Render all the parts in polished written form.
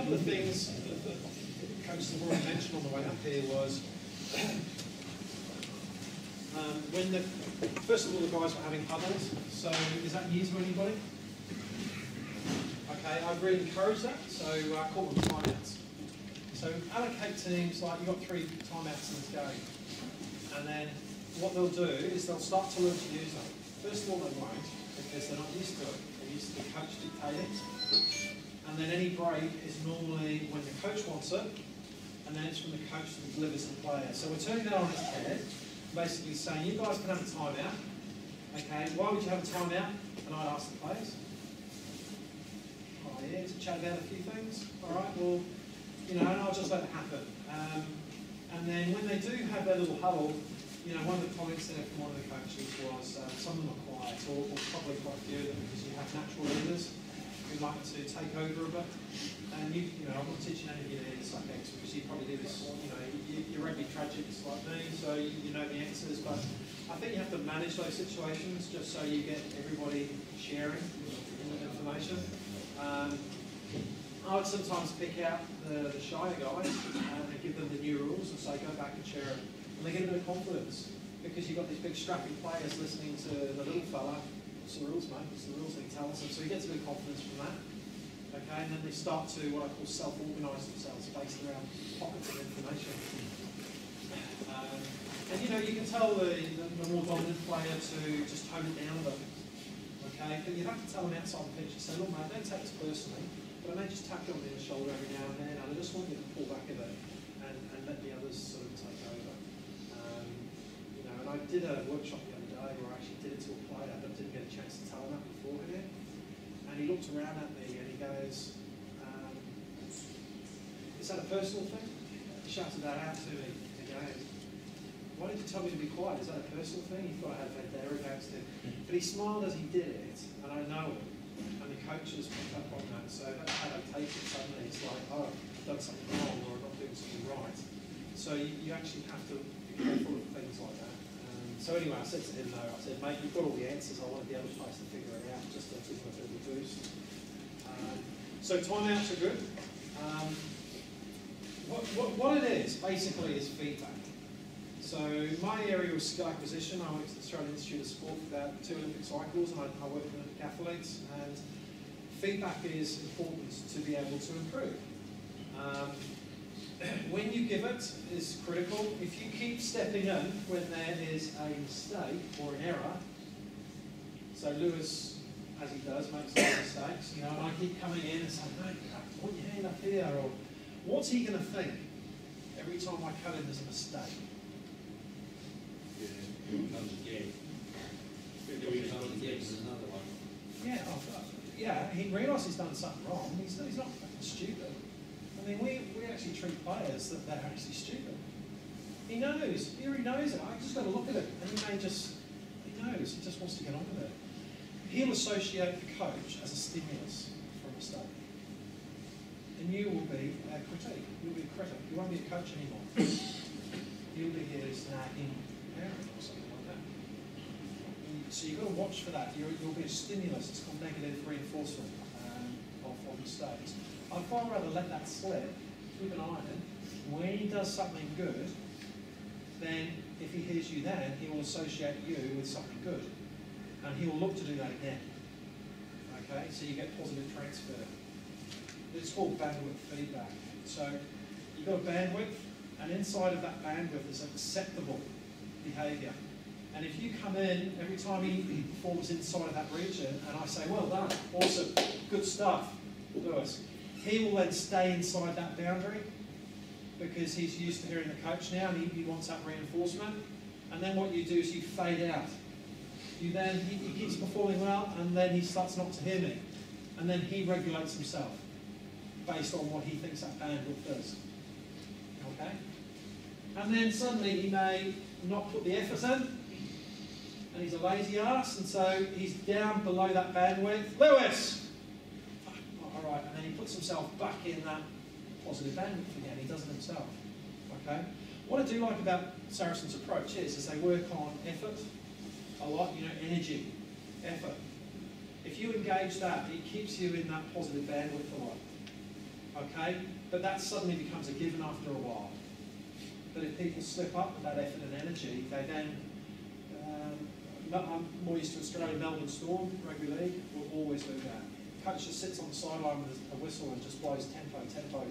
couple of things that coaches have already mentioned on the way up here was when first of all the guys were having huddles. So is that news to anybody? Okay, I'd really encourage that. So call them timeouts. So allocate teams like you've got 3 timeouts in this game, and then what they'll do is they'll start to learn to use them. First of all, they won't because they're not used to it. They're used to the coach dictating. And then any break is normally when the coach wants it, and then it's from the coach that delivers to the player. So we're turning that on its head, basically saying you guys can have a timeout. Okay, why would you have a timeout? And I'd ask the players. Oh yeah, to chat about a few things. All right, well, you know, and I'll just let it happen. And then when they do have their little huddle, you know, one of the comments there from one of the coaches was some of them are quiet, or probably quite a few of them, because you have natural leaders who like to take over a bit. And you know, I'm not teaching any of you to suck eggs, because you probably do this, you know, you're rugby tragics like me, so you know the answers, but I think you have to manage those situations just so you get everybody sharing information. I would sometimes pick out the shyer guys and give them the new rules and say, go back and share it. And they get a bit of confidence because you've got these big strapping players listening to the little fella. What's the rules, mate? What's the rules? And he tells them. So he gets a bit of confidence from that. Okay, and then they start to what I call self-organise themselves based around pockets of information. And you know, you can tell the more dominant player to just tone it down a bit. Okay, but you have to tell them outside the pitch and say, look, mate, don't take this personally, but I may just tap you on the shoulder every now and then, and I just want you to pull back a bit and let the others sort of take over. You know, and I did a workshop the other day where I actually did it to a player, but didn't get a chance to tell him that beforehand. And he looked around at me and he goes, is that a personal thing? He shouted that out to me. He goes, why did you tell me to be quiet? Is that a personal thing? He thought I had a there against him. But he smiled as he did it, and I know it. And the coaches picked up on that, so that's how they take it suddenly. It's like, oh, I've done something wrong or I'm not doing something right. So you actually have to be careful of things like that. So anyway, I said to him, no, I said, mate, you've got all the answers. I want the other place to figure it out, just to give them a bit of a boost. So timeouts are good. What it is, basically, is feedback. So my area was skill acquisition. I went to the Australian Institute of Sport for about 2 Olympic cycles, and I work with Olympic athletes. And feedback is important to be able to improve. When you give it is critical. If you keep stepping in when there is a mistake or an error, so Lewis, as he does, makes those mistakes, you know, and I keep coming in and saying, no, put your hand up here, or what's he going to think every time I come in there's a mistake? Yeah, he realises he's done something wrong. He's not fucking stupid. I mean, we actually treat players that they're actually stupid. He knows. He already knows it. I just got to look at it. And he knows. He just wants to get on with it. He'll associate the coach as a stimulus for a mistake. And you will be a critique. You'll be a critic. You won't be a coach anymore. You'll be here snagging parent or something like that. So you've got to watch for that. You'll be a stimulus. It's called negative reinforcement of mistakes. I'd far rather let that slip, keep an eye on it. When he does something good, then if he hears you then, he will associate you with something good. And he will look to do that again. Okay, so you get positive transfer. It's called bandwidth feedback. So you've got a bandwidth, and inside of that bandwidth is acceptable behaviour. And if you come in, every time he performs inside of that region, and I say, well done, awesome, good stuff, Lewis, he will then stay inside that boundary because he's used to hearing the coach now, and he wants that reinforcement. And then what you do is you fade out. He keeps performing well, and then he starts not to hear me. And then he regulates himself based on what he thinks that bandwidth does. Okay? And then suddenly he may not put the effort in, and he's a lazy ass, and so he's down below that bandwidth. Lewis! All right, and then he puts himself back in that positive bandwidth again. He does it himself. Okay? What I do like about Saracen's approach is they work on effort a lot, you know, energy, effort. If you engage that, it keeps you in that positive bandwidth a lot. okay? But that suddenly becomes a given after a while. But if people slip up with that effort and energy, they then, I'm more used to Australia, Melbourne Storm, rugby league, will always do that. Coach just sits on the sideline with a whistle and just blows tempo, tempo.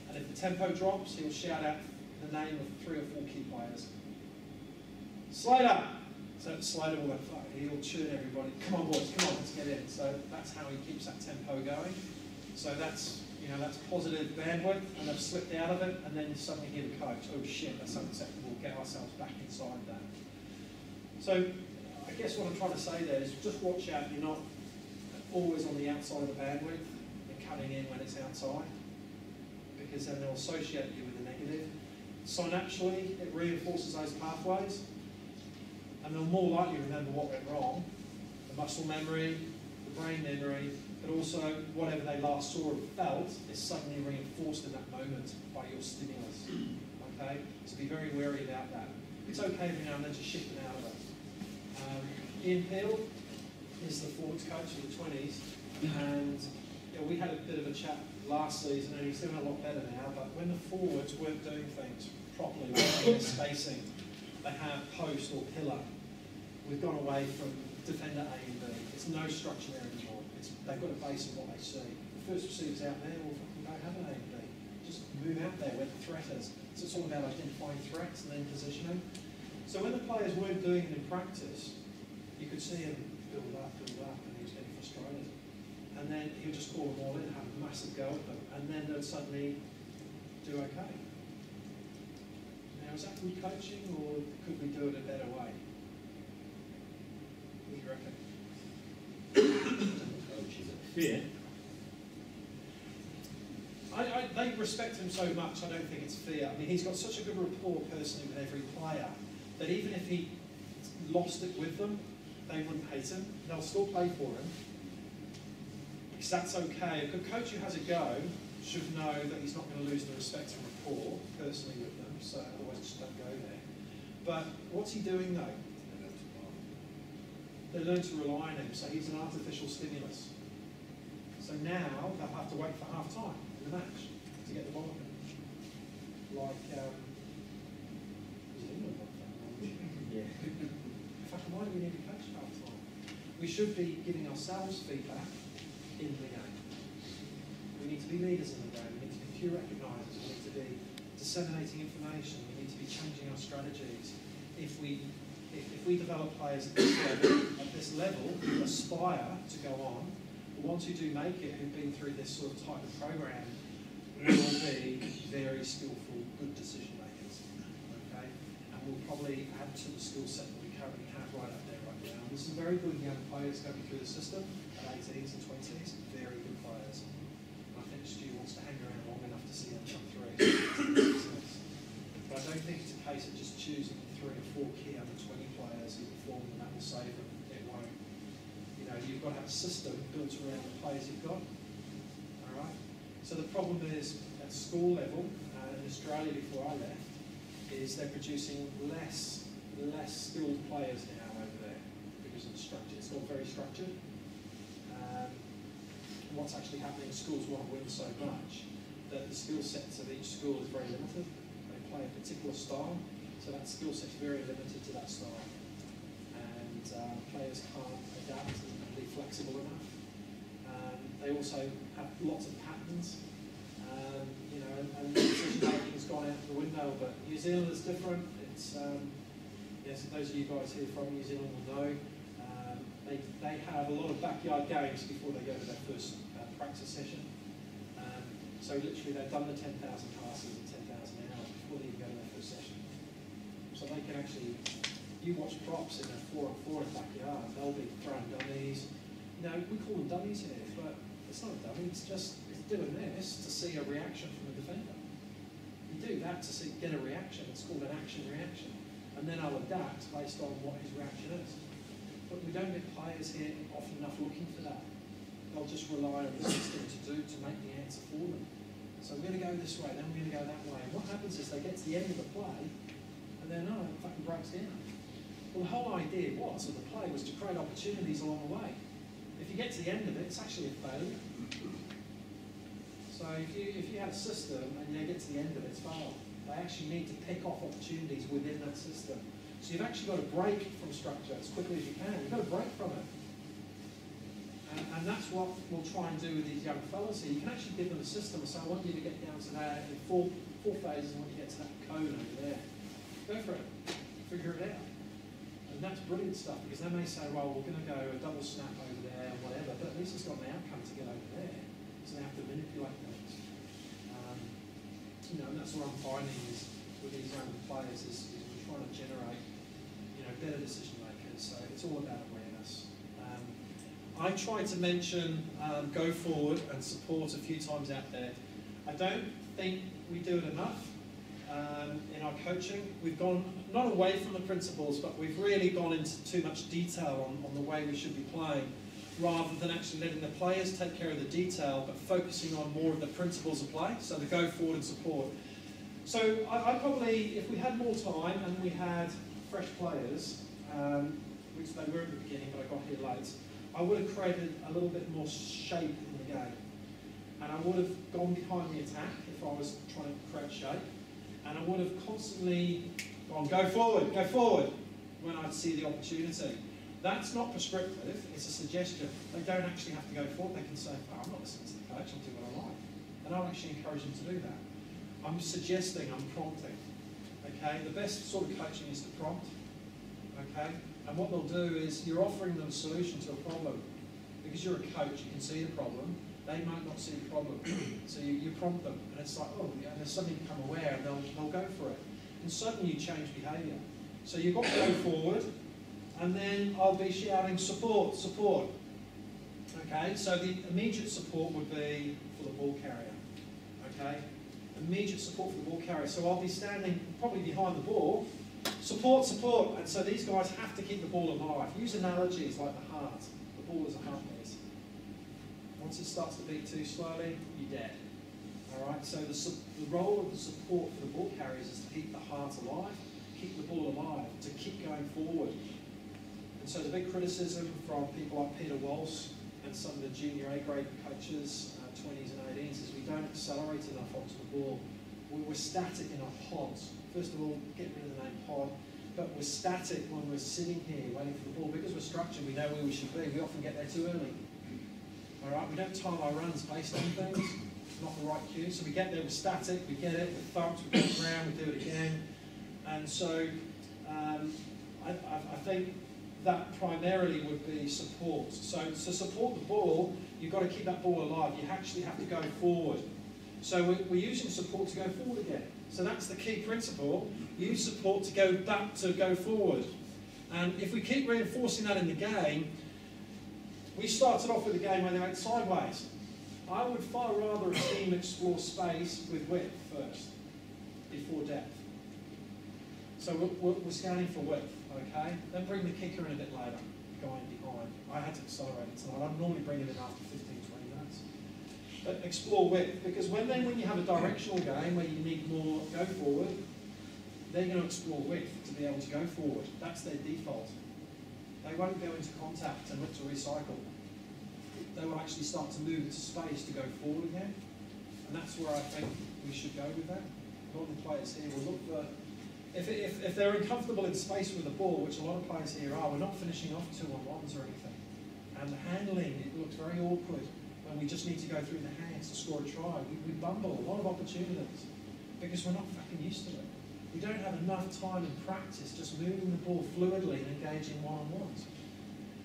And if the tempo drops, he'll shout out the name of 3 or 4 key players. Slater! So Slater will go, he'll tune everybody. Come on boys, come on, let's get in. So that's how he keeps that tempo going. So that's, that's positive bandwidth, and they've slipped out of it, and then you suddenly hear the coach, oh shit, that's unacceptable, get ourselves back inside that. So I guess what I'm trying to say there is just watch out, you're not always on the outside of the bandwidth and cutting in when it's outside, because then they'll associate you with a negative. Synaptically, it reinforces those pathways, and they'll more likely remember what went wrong, the muscle memory, the brain memory, but also whatever they last saw or felt is suddenly reinforced in that moment by your stimulus. Okay? So be very wary about that. It's okay every now and then to shift it out of it. Ian Peel is the forwards coach for the 20s, and we had a bit of a chat last season, and he's doing a lot better now, but when the forwards weren't doing things properly, like their spacing, they have post or pillar. We've gone away from defender A and B. It's no structure there anymore. They've got a base of what they see. The first receiver's out there, well, fucking don't have an A and B. Just move out there where the threat is. So it's all about identifying threats and then positioning. So when the players weren't doing it in practice, you could see him build up, and he was getting frustrated. And then he would just call them all in, have a massive go at them, and then they'd suddenly do okay. Now, is that good coaching, or could we do it a better way? What do you reckon? Fear. They respect him so much, I don't think it's fear. I mean, he's got such a good rapport personally with every player that even if he lost it with them, they wouldn't hate him. They'll still play for him. Because that's okay. A good coach who has a go should know that he's not going to lose the respect and rapport personally with them, so otherwise just don't go there. But what's he doing though? They learn to rely on him, so he's an artificial stimulus. So now they'll have to wait for half time in the match to get the ball in. Like, Yeah. Why do we need a coach at half time? We should be giving ourselves feedback in the game. We need to be leaders in the game. We need to be cue recognisers. We need to be disseminating information. We need to be changing our strategies. If we develop players at this level who aspire to go on, the ones who do make it, who've been through this sort of type of program, will be very skillful, good decision makers. Okay, and we'll probably add to the skill set that we currently have right up there right now. And there's some very good young players coming through the system at 18s and 20s, very good players. And I think Stu wants to hang around long enough to see them come through. But I don't think it's a case of just choosing 3 or 4 key under 20 players who perform and that will save them. It won't. You've got to have a system built around the players you've got. All right. So the problem is at school level in Australia before I left is they're producing less skilled players now over there because of the structure. It's not very structured. What's actually happening in schools want to win so much that the skill sets of each school is very limited. They play a particular style, so that skill set's very limited to that style. And players can't adapt and be flexible enough. They also have lots of patterns, and decision making has gone out the window. But New Zealand is different. It's yes, those of you guys here from New Zealand will know. They have a lot of backyard games before they go to their first practice session. So literally they've done the 10,000 passes in 10,000 hours before they even go to their first session. So they can actually, you watch props in a 4-on-4 in the backyard, they'll be throwing dummies. We call them dummies here, but it's not a dummy, it's doing this to see a reaction from the defender. You do that to get a reaction, it's called an action-reaction. And then I'll adapt based on what his reaction is. But we don't get players here often enough looking for that. They'll just rely on the system to make the answer for them. So we're going to go this way, then we're going to go that way. And what happens is they get to the end of the play, and then, it fucking breaks down. Well, the whole idea of the play was to create opportunities along the way. If you get to the end of it, it's actually a failure. So So if you had a system and they get to the end of it, it's failed. They actually need to pick off opportunities within that system. So you've actually got to break from structure as quickly as you can. You've got to break from it. And that's what we'll try and do with these young fellas here. You can actually give them a system and say, I want you to get down to that in four phases, and when you get to that cone over there, go for it. Figure it out. And that's brilliant stuff, because they may say, well, we're going to go a double snap over there and whatever, but at least it's got an outcome to get over there. So they have to manipulate things. And that's what I'm finding is with these young players is we're trying to generate, better decision makers. So it's all about awareness. I tried to mention go forward and support a few times out there. I don't think we do it enough in our coaching. We've gone not away from the principles, but we've really gone into too much detail on the way we should be playing, rather than actually letting the players take care of the detail, but focusing on more of the principles of play, so the go forward and support. So I probably, if we had more time and we had fresh players, which they were at the beginning, but I got here late, I would have created a little bit more shape in the game. And I would have gone behind the attack if I was trying to create shape. And I would have constantly gone, go forward, when I'd see the opportunity. That's not prescriptive, it's a suggestion. They don't actually have to go forward. They can say, oh, I'm not listening to the coach, I'll do what I like. And I'll actually encourage them to do that. I'm suggesting, I'm prompting. Okay, the best sort of coaching is to prompt. Okay, and what they'll do is you're offering them a solution to a problem. Because you're a coach, you can see the problem. They might not see the problem. So you prompt them, and it's like, oh, yeah, and they suddenly become aware, and they'll go for it. And suddenly you change behaviour. So you've got to go forward, and then I'll be shouting support, support. Okay, so the immediate support would be for the ball carrier. Okay, immediate support for the ball carrier. So I'll be standing probably behind the ball, support, support. And so these guys have to keep the ball alive. Use analogies like the heart. The ball is a heartbeat. Once it starts to beat too slowly, you're dead. All right. So the role of the support for the ball carriers is to keep the heart alive, keep the ball alive, to keep going forward. And so the big criticism from people like Peter Walsh and some of the junior A grade coaches, 20s and 18s, is we don't accelerate enough onto the ball. We're static in our pods. First of all, get rid of the name pod. But we're static when we're sitting here waiting for the ball. Because we're structured, we know where we should be. We often get there too early. All right, we don't time our runs based on things, not the right cue. So we get there, we're static, we get it, we're thumped, we go around, we do it again. And so I think that primarily would be support. So to support the ball, you've got to keep that ball alive. You actually have to go forward. So we're using support to go forward again. So that's the key principle. Use support to go back, to go forward. And if we keep reinforcing that in the game, we started off with a game where they went sideways. I would far rather a team explore space with width first, before depth. So we're scanning for width, okay? Then bring the kicker in a bit later, going behind. I had to accelerate it tonight. I'm normally bringing it after 15, 20 minutes. But explore width, because when you have a directional game where you need more go forward, they're going to explore width to be able to go forward. That's their default. They won't go into contact and look to recycle. They will actually start to move into space to go forward again. And that's where I think we should go with that. A lot of the players here will look for, if they're uncomfortable in space with the ball, which a lot of players here are, we're not finishing off 2-on-1s or anything. And the handling, it looks very awkward when we just need to go through the hands to score a try. We bumble a lot of opportunities because we're not fucking used to it. We don't have enough time in practice just moving the ball fluidly and engaging one-on-ones.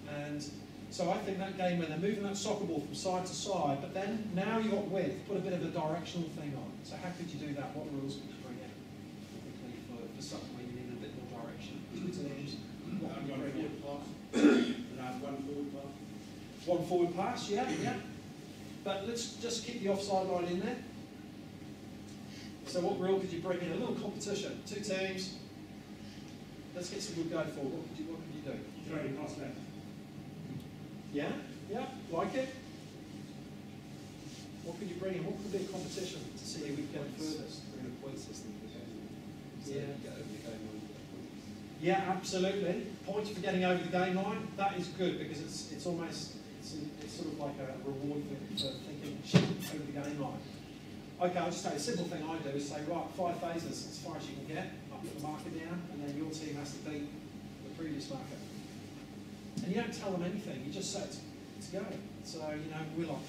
And so I think that game where they're moving that soccer ball from side to side, but then now you've got width, put a bit of a directional thing on. So how could you do that? What rules could you bring in for something where you need a bit more direction? Two teams. One forward pass. And I have one forward pass. One forward pass, yeah. But let's just keep the offside line in there. So what rule could you bring in? A little competition. Two teams. Let's get some good go forward. What could you do? Throw it across left. Yeah, like it. What could you bring in? What could be a competition to see who we can get furthest? Bring a point system for Yeah. get over the game line. Yeah, absolutely. Points for getting over the game line. That is good because it's almost it's sort of like a reward for thinking over the game line. okay, I'll just tell you, a simple thing I do is say, right, 5 phases as far as you can get, up to the marker down, and then your team has to beat the previous marker. And you don't tell them anything, you just say, it's go. So, you know, we're like,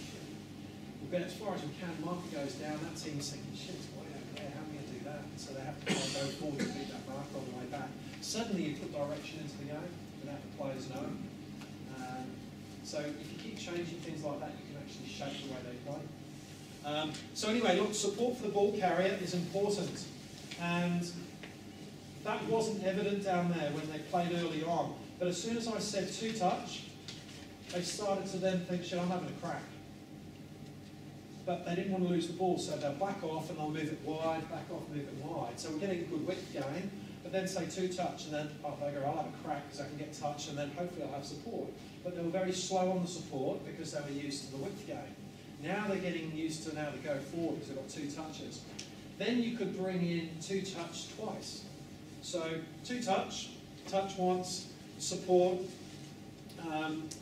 we'll get as far as we can, marker goes down, that team's thinking, shit, it's way out there, how are we going to do that? And so they have to try and go forward and beat that marker on the way back. Suddenly you put direction into the game without the players knowing. So if you keep changing things like that, you can actually shape the way they play. So anyway, look, support for the ball carrier is important. And that wasn't evident down there when they played early on. But as soon as I said 2-touch, they started to then think, shit, I'm having a crack. But they didn't want to lose the ball, so they'll back off and they'll move it wide, back off, move it wide. So we're getting a good width going, but then say 2-touch, and then, oh, bugger, I'll have a crack because I can get touch, and then hopefully I'll have support. But they were very slow on the support because they were used to the width game. Now they're getting used to now to go forward because they've got 2 touches. Then you could bring in 2-touch twice. So 2-touch, touch once, support,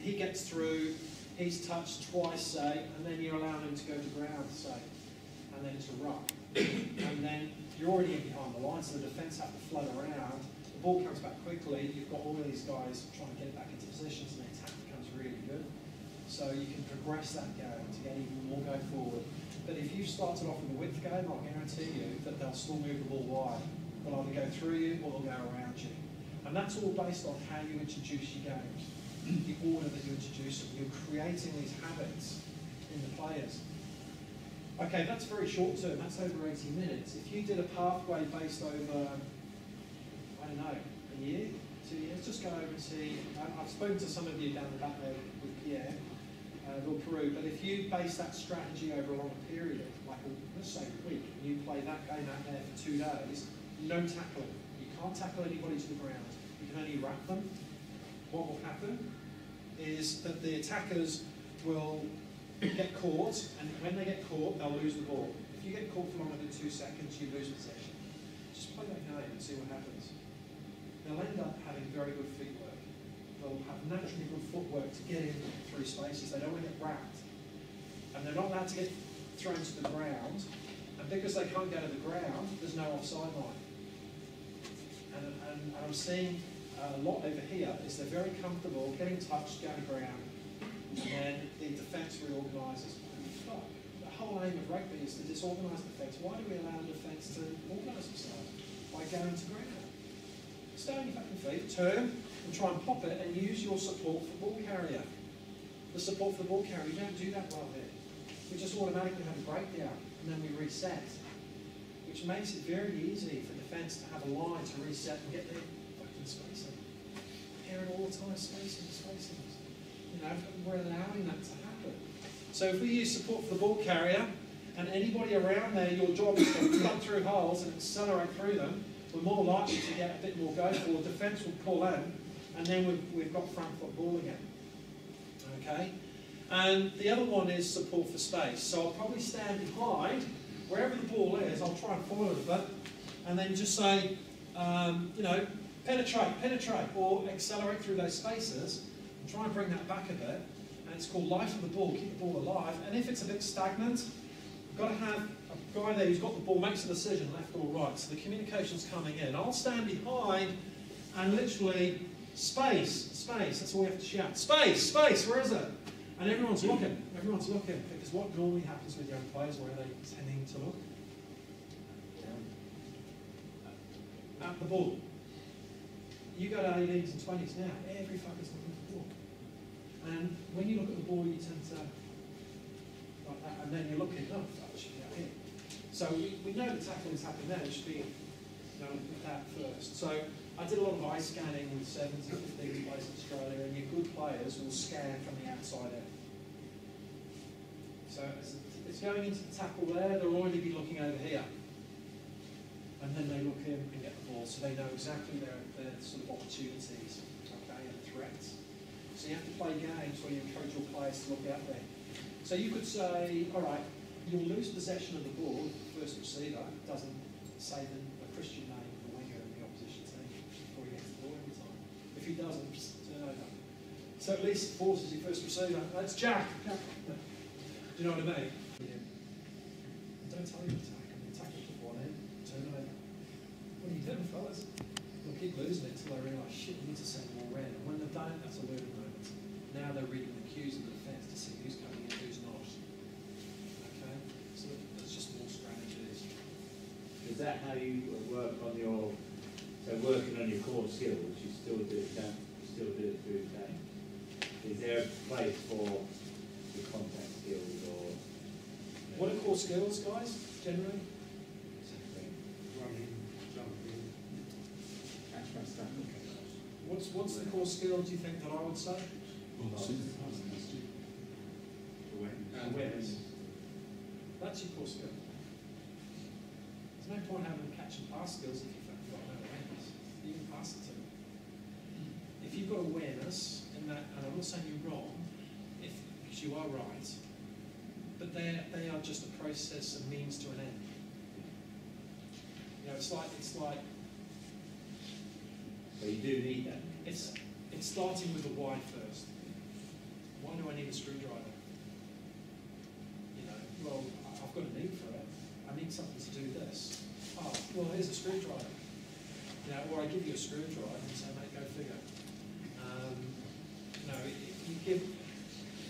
he gets through, he's touched twice, say, and then you're allowing him to go to ground, say, and then to ruck. And then you're already in behind the line, so the defence have to float around. The ball comes back quickly, you've got all of these guys trying to get it back into positions, and the attack becomes really good. So you can progress that game to get even more go forward. But if you started off with a width game, I'll guarantee you that they'll still move the ball wide. They'll either go through you or they'll go around you. And that's all based on how you introduce your games, the order that you introduce them. You're creating these habits in the players. Okay, that's very short term, that's over 80 minutes. If you did a pathway based over, I don't know, a year, 2 years, just go over and see. I've spoken to some of you down the back there with Pierre, Peru, but if you base that strategy over a longer period, like let's say a week, and you play that game out there for 2 days, no tackling. You can't tackle anybody to the ground. You can only wrap them. What will happen is that the attackers will get caught, and when they get caught, they'll lose the ball. If you get caught for longer than 2 seconds, you lose possession. Just play that game and see what happens. They'll end up having very good feet work. They'll have naturally good footwork to get in through spaces. They don't want to get wrapped. And they're not allowed to get thrown to the ground. And because they can't go to the ground, there's no offside line. And I'm seeing a lot over here is they're very comfortable getting touched, going to ground, and then the defence reorganises. The whole aim of rugby is to disorganise defence. Why do we allow the defence to organise themselves? By going to ground. Stay on your fucking feet, turn, and try and pop it, and use your support for ball carrier. The support for the ball carrier, we don't do that well here. We just automatically have a breakdown, and then we reset, which makes it very easy for defence to have a line to reset and get their fucking spacing. Hearing all the time, spacing. You know, we're allowing that to happen. So if we use support for the ball carrier, and anybody around there, your job is to cut through holes and accelerate through them, we're more likely to get a bit more go forward. Defence will pull in, and then we've got front foot ball again. Okay? And the other one is support for space. So I'll probably stand behind, wherever the ball is, I'll try and follow it a bit, and then just say, you know, penetrate, or accelerate through those spaces, and try and bring that back a bit. And it's called life of the ball, keep the ball alive. And if it's a bit stagnant, you've got to have a guy there who's got the ball, makes a decision, left or right. So the communication's coming in. I'll stand behind and literally, space, that's all we have to shout. Space, where is it? And everyone's looking, because what normally happens with young players, where are they tending to look? At the ball. You go to 18s and 20s now, every fucker's looking at the ball. And when you look at the ball, you tend to, like that, and then you're looking, oh, that should be out here. So we know the tackling is happening there, it should be, you know, look at that first. So I did a lot of eye scanning with 7s and 15s players in Australia, and your good players will scan from the outside in. So as it's going into the tackle there, they'll already be looking over here. And then they look in and get the ball, so they know exactly their sort of opportunities, okay, and threats. So you have to play games where you encourage your players to look out there. So you could say, all right, you'll lose possession of the ball if the first receiver doesn't say the Christian name of the winger of the opposition team before he gets the ball every time. If he doesn't, just turn over. So at least it forces your first receiver. That's Jack. Do you know what I mean? Yeah. Don't tell losing it until they realise, shit, we need to send more in. And when they don't, that's a learning moment. Now they're reading the cues in the defence to see who's coming in, who's not. Okay? So there's just more strategies. Is that how you work on your, so working on your core skills, you still do it through the game? Is there a place for the contact skills or? What are core skills, guys, generally? Running, jumping, catch my stuff. What's the core skill, do you think, that I would say? Awareness. That's your core skill. There's no point having catch and pass skills if you've got no awareness. You can pass it to them. If you've got awareness, in that, and I'm not saying you're wrong, because you are right, but they are just a process, a means to an end. You know, it's like But you do need that. it's starting with the why first. Why do I need a screwdriver? You know, well, I've got a need for it. I need something to do this. Oh, well, here's a screwdriver. You know, or I give you a screwdriver and say, mate, go figure. You know, you give.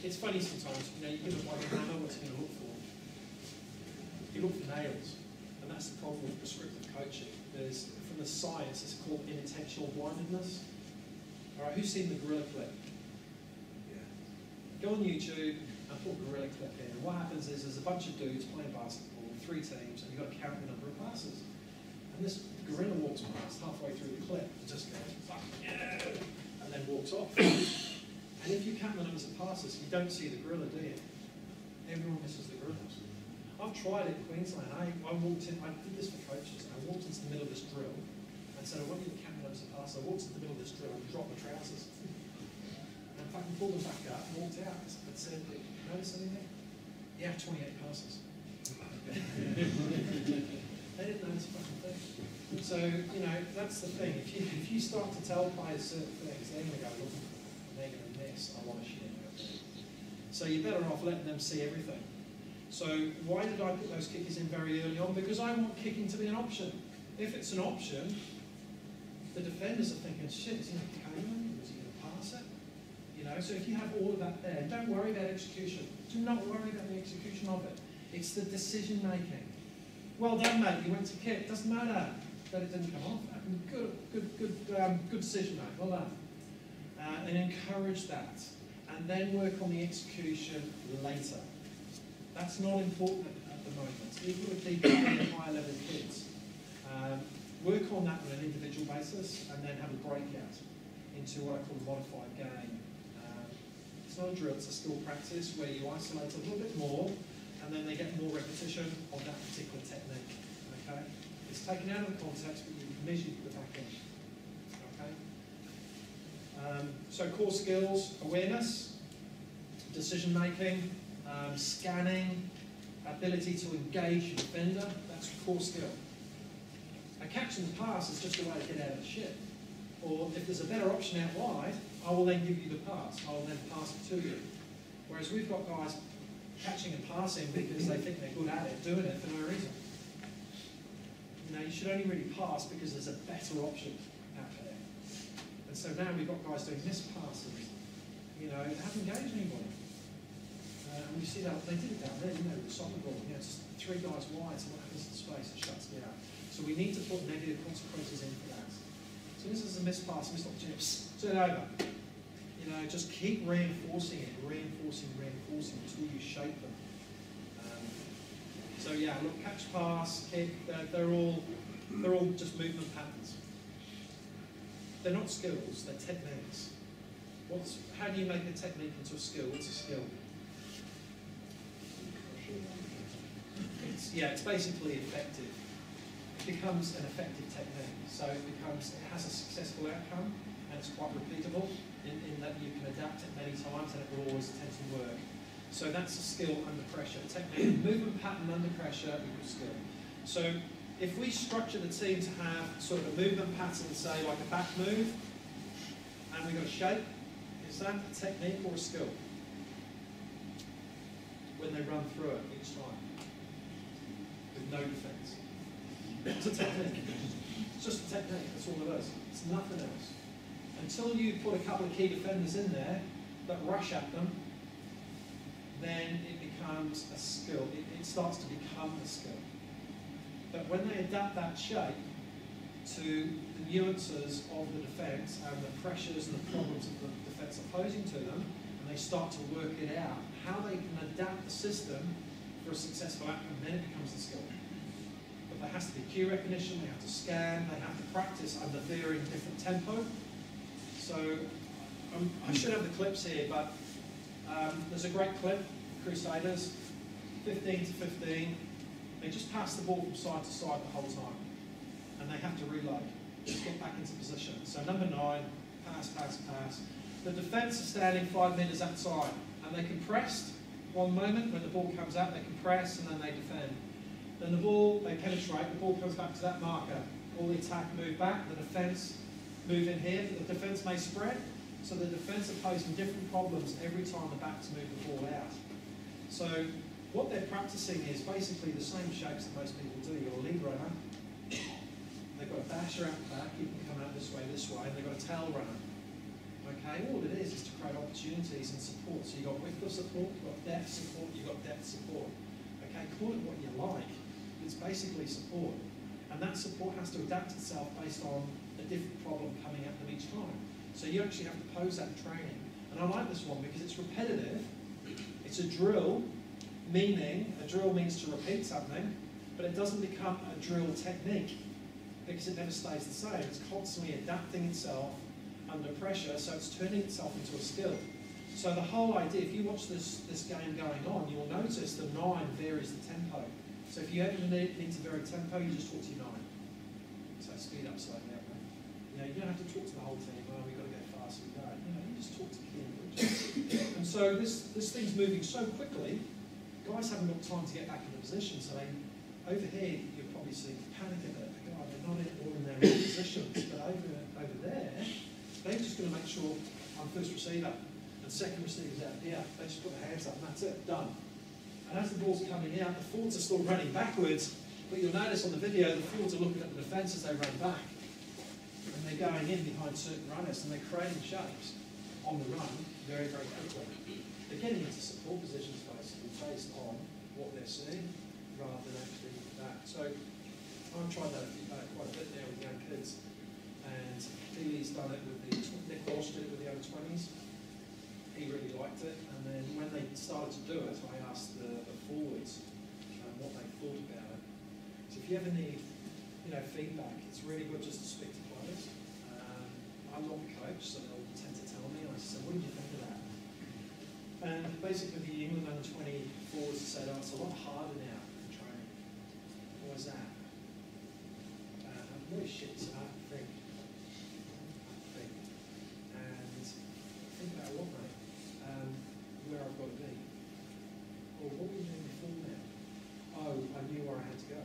It's funny sometimes. You know, you give a bike a hammer. What's it going to look for? You look for nails, and that's the problem with prescriptive coaching. There's, from the science, it's called inattentional blindness. All right, who's seen the gorilla clip? Yeah. Go on YouTube and put gorilla clip in. And what happens is there's a bunch of dudes playing basketball, 3 teams, and you've got to count the number of passes. And this gorilla walks past halfway through the clip and just goes, fuck yeah, and then walks off. And if you count the numbers of passes, you don't see the gorilla, do you? Everyone misses the gorilla. I've tried it in Queensland. I walked in, I did this for coaches, and I walked into the middle of this drill and said, I want you to count the numbers of passes. I walked into the middle of this drill and dropped my trousers. And fucking pulled them back up and walked out and said, notice anything? Yeah, 28 passes. They didn't notice a fucking thing. So, you know, that's the thing. If you start to tell players certain things, they're going to go looking for them, and they're going to miss a lot of shit. So you're better off letting them see everything. So why did I put those kickers in very early on? Because I want kicking to be an option. If it's an option, the defenders are thinking, shit, is he going to kick over? Is he going to pass it? You know, so if you have all of that there, don't worry about execution. Do not worry about the execution of it. It's the decision making. Well done, mate. You went to kick. Doesn't matter that it didn't come off. Good decision, mate. Well done. And encourage that, and then work on the execution later. That's not important at the moment. Even with the higher level kids, work on that on an individual basis, and then have a breakout into what I call a modified game. It's not a drill, it's a skill practice where you isolate a little bit more, and then they get more repetition of that particular technique. Okay? It's taken out of the context, but you measure the back end. Okay? So core skills: awareness, decision making, scanning, ability to engage your defender. That's a core skill. A catch and pass is just a way to get out of the shit. Or if there's a better option out wide, I will then give you the pass. I will then pass it to you. Whereas we've got guys catching and passing because they think they're good at it, doing it for no reason. You know, you should only really pass because there's a better option out there. And so now we've got guys doing missed passes, you know, that haven't engaged anybody. And you see that, they did it down there, you know, with the soccer ball. You know, it's 3 guys wide, so what happens to the space? It shuts it out. So we need to put negative consequences in for that. So this is a missed pass, missed opportunity. Turn it over. You know, just keep reinforcing it, reinforcing until you shape them. So yeah, look, catch, pass, kick, they're all just movement patterns. They're not skills, they're techniques. How do you make a technique into a skill? What's a skill? It's basically effective. It becomes an effective technique. So it has a successful outcome, and it's quite repeatable in that you can adapt it many times and it will always tend to work. So that's a skill under pressure. Technique, movement pattern under pressure equals skill. So if we structure the team to have sort of a movement pattern, say like a back move, and we've got a shape, is that a technique or a skill? When they run through it each time, with no defence. It's a technique. It's just a technique, that's all it is. It's nothing else. Until you put a couple of key defenders in there that rush at them, then it becomes a skill. It starts to become a skill. But when they adapt that shape to the nuances of the defence and the pressures and the problems that the defence are posing to them, and they start to work it out, how they can adapt the system for a successful outcome, then it becomes a skill. But there has to be cue recognition, they have to scan, they have to practice under varying different tempo. So I should have the clips here, but there's a great clip, Crusaders, 15 to 15. They just pass the ball from side to side the whole time. And they have to reload, just get back into position. So number 9, pass, pass, pass. The defence is standing 5 metres outside, and they can press one moment when the ball comes out, they can press and then they defend. Then the ball, they penetrate, the ball comes back to that marker. All the attack move back, the defence move in here. The defence may spread, so the defence are posing different problems every time the backs move the ball out. So what they're practicing is basically the same shapes that most people do. You've got a lead runner, they've got a basher out the back, you can come out this way, and they've got a tail runner. Okay, all it is to create opportunities and support. So you've got width of support, you've got depth support, you've got depth support. Okay, call it what you like. It's basically support. And that support has to adapt itself based on a different problem coming at them each time. So you actually have to pose that in training. And I like this one because it's repetitive. It's a drill, meaning a drill means to repeat something, but it doesn't become a drill technique because it never stays the same. It's constantly adapting itself under pressure, so it's turning itself into a skill. So the whole idea, if you watch this game going on, you'll notice the 9 varies the tempo. So if you ever need to vary tempo, you just talk to your 9. So speed up slightly. You don't have to talk to the whole team, oh, we've got to go fast, we go. You just talk to key individuals. And so this thing's moving so quickly, guys haven't got time to get back into position, so over here, you'll probably see panic a bit. God, they're not all in their right positions, but over there, they're just going to make sure I'm first receiver and second receiver's out here. They just put their hands up and that's it, done. And as the ball's coming out, the forwards are still running backwards, but you'll notice on the video, the forwards are looking at the defence as they run back. And they're going in behind certain runners and they're creating shapes on the run very, very quickly. They're getting into support positions basically based on what they're seeing rather than actually that. So I'm trying that quite a bit now with young kids. And Billy's done it with Nick Walsh did it with the over 20s. He really liked it. And then when they started to do it, I asked the forwards what they thought about it. So if you ever need feedback, it's really good just to speak to players. I'm not the coach, so they'll tend to tell me. And I said, what did you think of that? And basically the England under 20 forwards said, oh, it's a lot harder now in training. What was that? Really shit, it's hard to think. And think about what, mate? Where I've got to be. Or what were you doing before now? Oh, I knew where I had to go.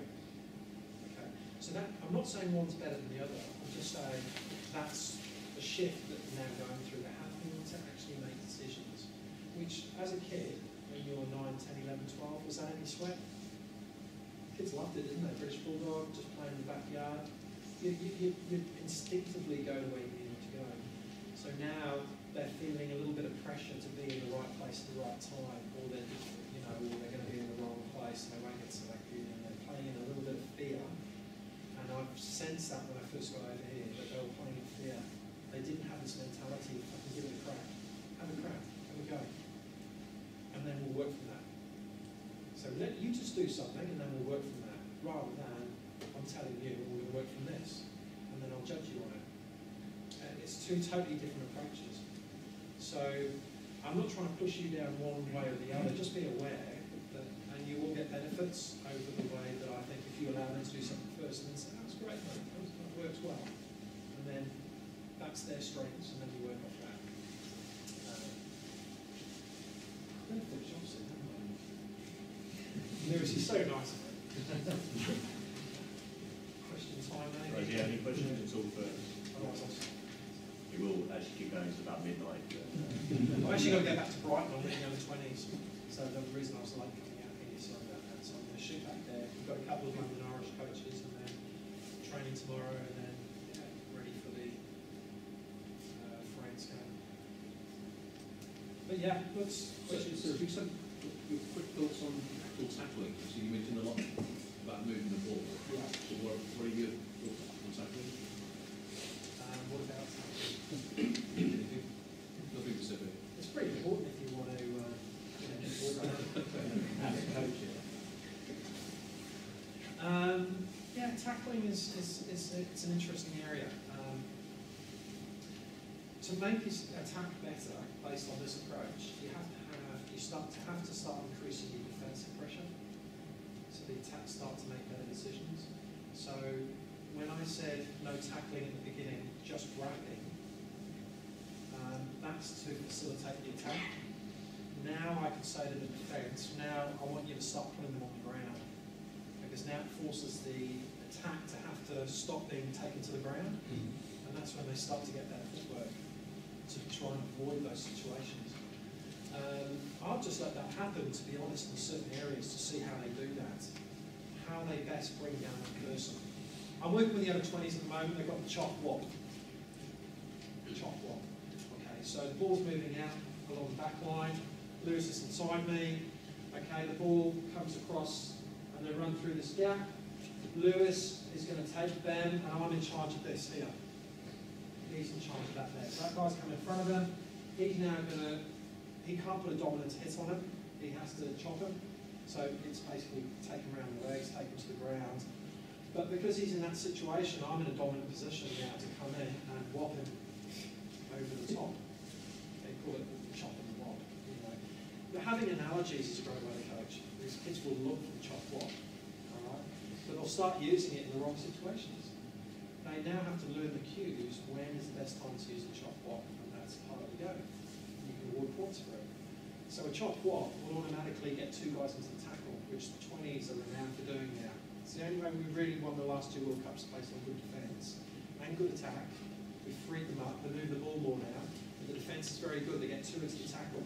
Okay. So that, I'm not saying one's better than the other. I'm just saying that's the shift that we're now going through. They're having to actually make decisions. Which, as a kid, when you were 9, 10, 11, 12, was that any sweat? Kids loved it, didn't they? British Bulldog, just playing in the backyard. You instinctivly go to where you need to go. So now they're feeling a little bit of pressure to be in the right place at the right time, or they're, or they're going to be in the wrong place and they won't get selected, and they're playing in a little bit of fear. And I've sensed that when I first got over here, that they were playing in fear. They didn't have this mentality, I can give it a crack. Have a crack, have a go. And then we'll work from that. So let you just do something and then we'll work from that, rather than I'm telling you we're going to work from this and then I'll judge you on it. And it's two totally different approaches. So I'm not trying to push you down one way or the other, just be aware that, and you will get benefits over the way that I think if you allow them to do something first and then say, that's great, mate, that works well. And then that's their strengths and then you work off that. Benefits, obviously, haven't I? Lewis, you're so nice. Question time, maybe? Right, do you have any questions at all first? We will actually keep going to about midnight. I've actually got to go back to Brighton on the under 20s, so the reason I was late coming out here, sorry about that. So I'm going to shoot back there. We've got a couple of London Irish coaches and then training tomorrow and then But yeah, let's. So, if you said your quick thoughts on actual tackling, so you mentioned a lot about moving the ball. Yeah. So what are your thoughts on tackling? What about tackling? Anything? Nothing specific. It's pretty important if you want to get ball running. How to coach it. Yeah, tackling is it's an interesting area. To make his attack better based on this approach, you have to start increasing your defensive pressure, so the attacks start to make better decisions. So when I said no tackling at the beginning, just grabbing, that's to facilitate the attack. Now I can say to the defence, now I want you to start putting them on the ground, because now it forces the attack to have to stop being taken to the ground, and that's when they start to get that footwork to try and avoid those situations. I'll just let that happen, to be honest, in certain areas to see how they do that, how they best bring down the person. I'm working with the under 20s at the moment. They've got the chop wop. Chop wop. Okay, so the ball's moving out along the back line. Lewis is inside me. Okay, the ball comes across and they run through this gap. Lewis is going to take them, and I'm in charge of this here. He's in charge of that there. So that guy's coming in front of him. He's now going to, he can't put a dominant hit on him. He has to chop him. So it's basically take him around the legs, take him to the ground. But because he's in that situation, I'm in a dominant position now to come in and whop him over the top. They call it the chop and the whop. Anyway. But having analogies is a great way to coach. These kids will look for the chop whop. Alright? But they'll start using it in the wrong situations. They now have to learn the cues. When is the best time to use the chop whop? And that's part of the game. You can award points for it. So a chop whop will automatically get two guys into the tackle, which the 20s are renowned for doing now. It's the only way we really won the last two World Cups based on good defence and good attack. We freed them up, they move the ball more now. But the defence is very good, they get two into the tackle.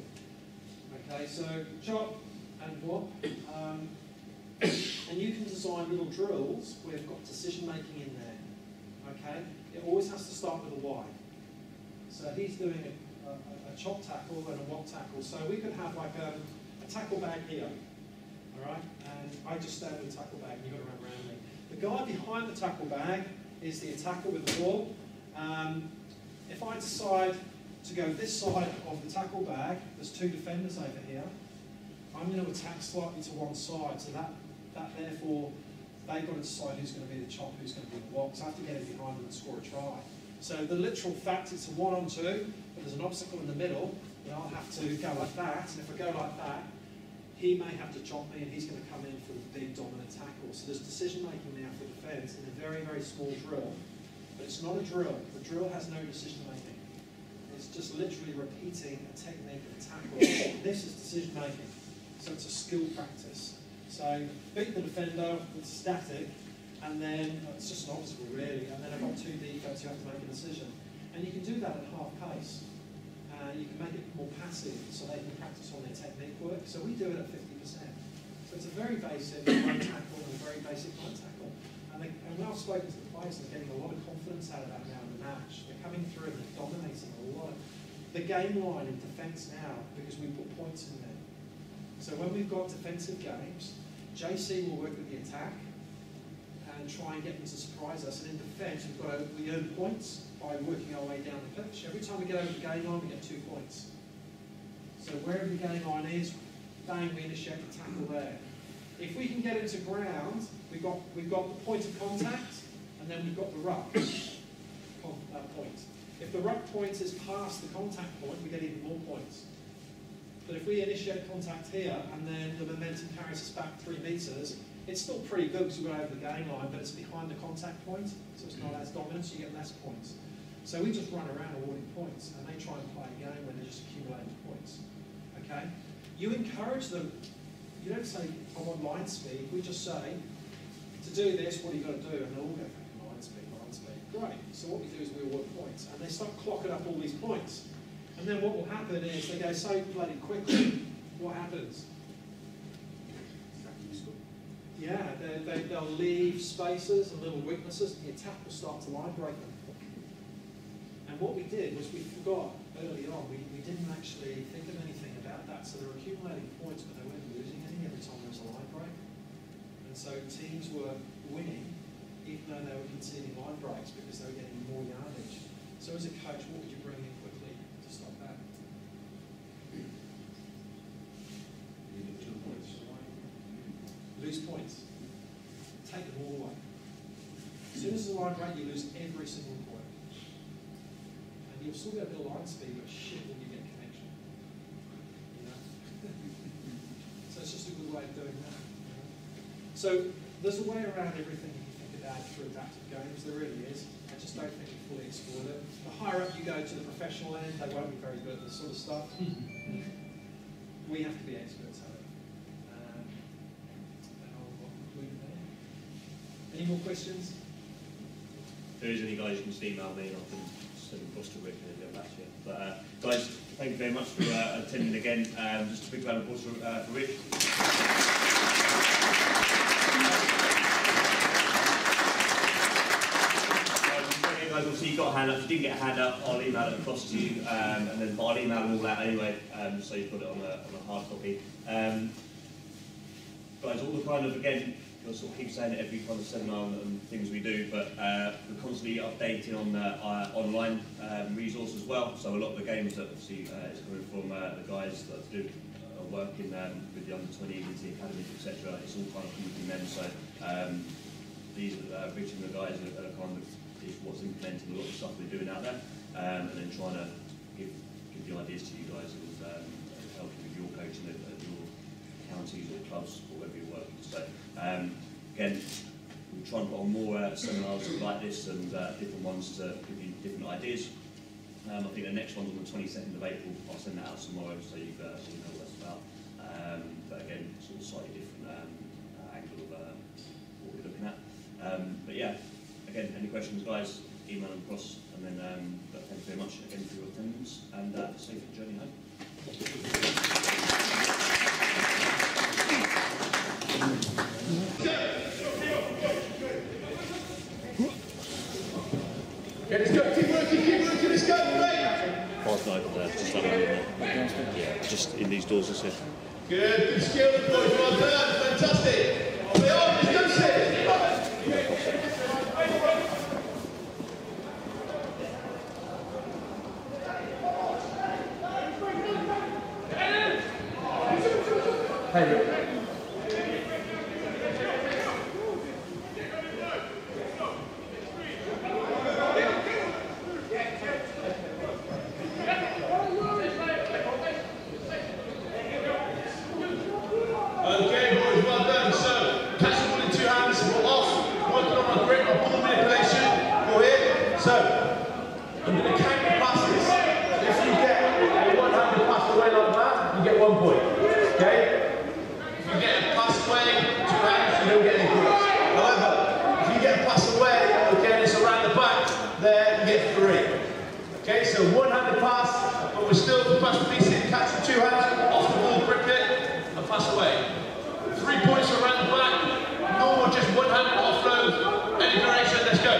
Okay, so chop and whop. And you can design little drills where you've got decision making in there. Okay, it always has to start with a why. So he's doing a chop tackle and a whop tackle. So we could have like a tackle bag here. Alright, and I just stand with the tackle bag and you've got to run around me. The guy behind the tackle bag is the attacker with the ball. If I decide to go this side of the tackle bag, there's two defenders over here, I'm going to attack slightly to one side, so that therefore they've got to decide who's going to be the chop, who's going to be the whop, so I have to get in behind them and score a try. So the literal fact it's a 1-on-2, but there's an obstacle in the middle, then I'll have to go like that, and if I go like that, he may have to chop me and he's going to come in for the big dominant tackle. So there's decision making now for defence in a very, very small drill. But it's not a drill. The drill has no decision making. It's just literally repeating a technique of a tackle. This is decision making. So it's a skill practice. So beat the defender, it's static, and then it's just an obstacle really, and then I've got two defense, you have to make a decision. And you can do that at half pace. You can make it more passive so they can practice on their technique work. So we do it at 50%. So it's a very basic one tackle and a very basic one tackle. And when I've spoken to the players, they're getting a lot of confidence out of that now in the match. They're coming through and they're dominating a lot. The game line in defence now, because we put points in there. So when we've got defensive games, JC will work with the attack and try and get them to surprise us. And in defence, we earn points by working our way down the pitch. Every time we get over the game line, we get 2 points. So wherever the game line is, bang, we initiate the tackle there. If we can get into ground, we've got the point of contact, and then we've got the ruck point. If the ruck point is past the contact point, we get even more points. But if we initiate contact here, and then the momentum carries us back 3 metres, it's still pretty good because we've got over the game line, but it's behind the contact point, so it's not as dominant, so you get less points. So we just run around awarding points, and they try and play a game where they're just accumulating points. Okay? You encourage them. You don't say, I want line speed. We just say, to do this, what do you got to do? And they'll all go, line speed, line speed. Great. So what we do is we award points, and they start clocking up all these points. And then what will happen is they go so bloody quickly. What happens? Yeah, they'll leave spaces and little weaknesses, and the attack will start to line break them. And what we did was we forgot early on, we didn't actually think of anything about that. So they were accumulating points, but they weren't losing any every time there was a line break. And so teams were winning, even though they were conceding line breaks because they were getting more yardage. So as a coach, what would you bring in quickly to stop that? You need 2 points. Lose points. Take them all away. As soon as there's a line break, you lose every single point. And you'll still get a bit of line speed, but shit will you get connection. You know? So it's just a good way of doing that. You know? So there's a way around everything if you think about it through adaptive games. There really is. I just don't think we fully explored it. The higher up you go to the professional end, they won't be very good at this sort of stuff. We have to be experts at it. And I'll conclude there. Any more questions? If there is any, guys, you can just email me and I can send them across to Rick and get back to you. But guys, thank you very much for attending again. Just a big round of applause for Rick. Guys, obviously you got a hand up. If you didn't get a hand up, I'll email it across to you, and then I'll email them all out anyway, so you've got it on a hard copy. Guys, all the kind of, again, you'll sort of keep saying it every kind of seminar and things we do, but we're constantly updating on our online resource as well. So a lot of the games that obviously is coming from the guys that do working with the under-20, with the academies, etc. It's all kind of coming from them. So these reaching the guys are kind of is what's implementing a lot of the stuff we're doing out there, and then trying to give the ideas to you guys and help you with your coaching at your counties or clubs or wherever you're working. So again, we'll try and put on more seminars like this and different ones to give you different ideas. I think the next one's on the 22nd of April. I'll send that out tomorrow so you know what that's about. But again, sort of slightly different angle of what we're looking at. But yeah. Again, any questions, guys, email them across, and then thank you very much again for your attendance, and safe journey home. Okay, let's go. Keep working, let's go, mate. Past over there, just that one in there. Yeah, just in these doors, that's it. Good skills, boys, well done, fantastic. Play on, let's go, sit. Hey, Rick. Okay, boys, well done. So, catch the ball in 2 hands, ball off, working on my grip, my ball manipulation. Go here. So, I'm going to count the passes. If you get a one-handed pass away like that, you get 1 point. Okay? If you get a pass away, 2 hands, you don't get any points. However, if you get a pass away, okay, and it's around the back, there, you get 3. Okay, so one-handed pass, but we're still pass decent, catch with 2 hands, off the ball, grip it, and pass away. 3 points around the back, normal, just one-handed offload, any direction, let's go.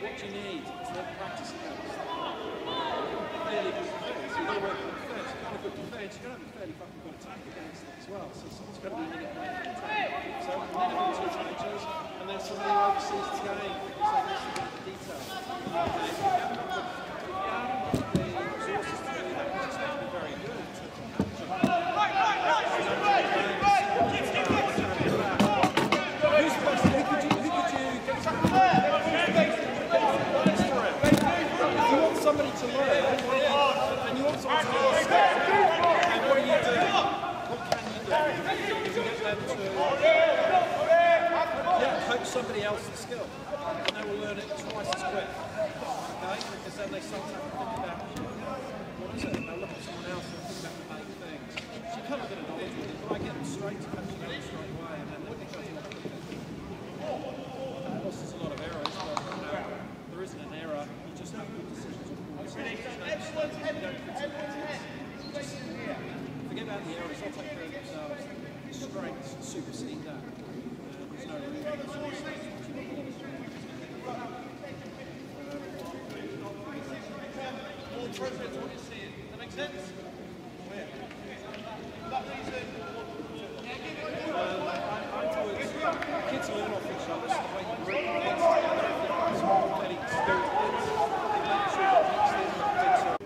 what do you need to then practice against? Fairly good defence. You've got to work on defence. You've got a good defence. You've got to have a fairly fucking good attack against them as well. So it's got to be a minute by minute attack. So minimum 2 changes, and then somebody oversees the game because they listen to the detail. Okay, if you haven't got the resources to do that, you just have to be very good in terms of who's the best? Who could you get to if you want somebody to learn and you want someone to learn skill, and what do you do? What can you do? You can get them to coach somebody else the skill, and they will learn it twice as quick. Okay? Because then they start to think about what is it? They'll look at someone else and think about the main things. So you can't get a knowledge with it, but I get them straight to coaching them straight away, and then they think I do what they do. Of course, there's a lot of errors, but there isn't an error. You just have good decisions, of course. Forget about the errors, they'll take care of themselves. Strengths supersede that. There's no room for mistakes. All appropriate to what you're seeing. Does that make sense? Kids learn off each other, so the way you bring kids together, it's very spirit-based. It makes sure that it makes them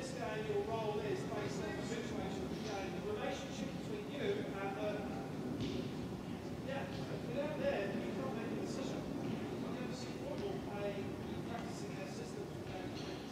this game, your role is based on the situation of the game, the relationship between you and the. Yeah, without there, you can't make a decision. You never see football play practicing their systems with their friends.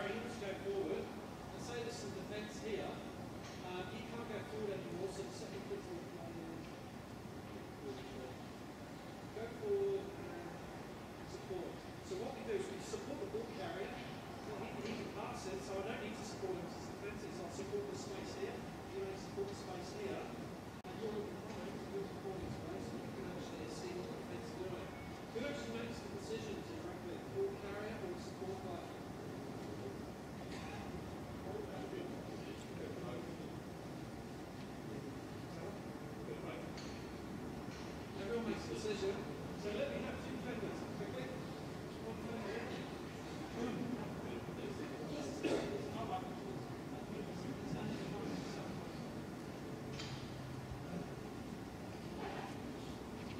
he wants to go forward, and say there's some defence here, he can't go forward anymore, so the second puts will go forward and support. So what we do is we support the ball carrier, well, he can pass it, so I don't need to support him as defences. I'll support the space here, you know, support the space here, and you're looking behind, you're supporting space, and you can actually see what the defence is doing. Who actually makes the decision to direct the ball carrier or the support player? Everyone makes a decision. So let me have two defenders quickly. One defender here.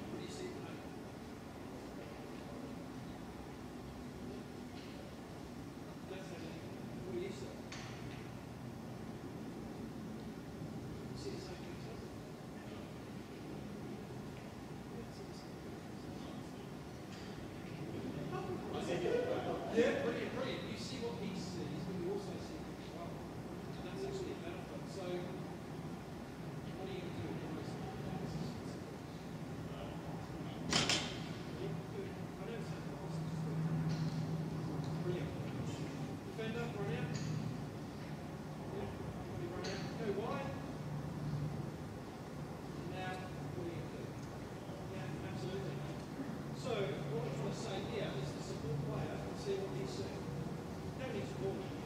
What do you see tonight? That's it. What do you see? You see the same picture? Yeah, brilliant, brilliant. You see what he sees, but you also see him as well. And that's actually a benefit. So, what are you going to do with the most? Brilliant. Defender, run out. Yeah, run out. Go wide. Now, what are you going to do? Yeah, absolutely. So, what I'm trying to say here is the support player can see what he's seeing. Don't need to call him.